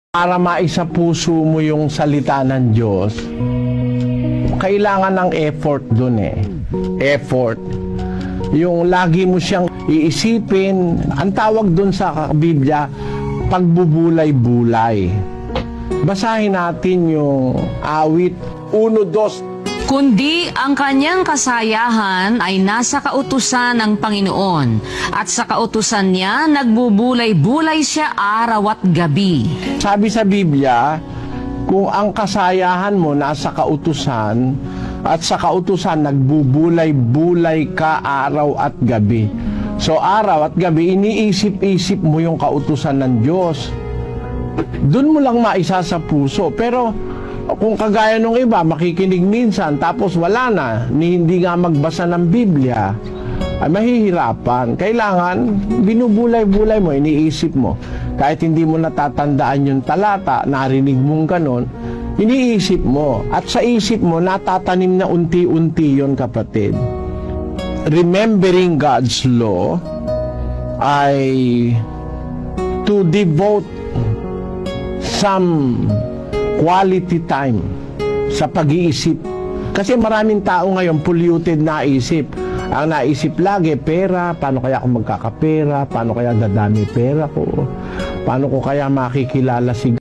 Para maisapuso mo yung salita ng Diyos, kailangan ng effort dun eh. Effort. Yung lagi mo siyang iisipin, ang tawag dun sa Biblia, pagbubulay-bulay. Basahin natin yung awit 1-2. Kundi ang kanyang kasayahan ay nasa kautusan ng Panginoon, at sa kautusan niya nagbubulay-bulay siya araw at gabi. Sabi sa Biblia, kung ang kasayahan mo nasa kautusan, at sa kautusan nagbubulay-bulay ka araw at gabi. So araw at gabi, iniisip-isip mo yung kautusan ng Diyos. Doon mo lang maisa sa puso. Pero kung kagaya nung iba, makikinig minsan, tapos wala na, hindi nga magbasa ng Biblia, ay mahihirapan. Kailangan, binubulay-bulay mo, iniisip mo. Kahit hindi mo natatandaan yung talata, narinig mong ganon, iniisip mo. At sa isip mo, natatanim na unti-unti yon, kapatid. Remembering God's law ay to devote some quality time sa pag-iisip. Kasi maraming tao ngayon polluted na isip. Ang naisip lagi, pera, paano kaya ako magkakapera, paano kaya dadami pera ko, paano ko kaya makikilala si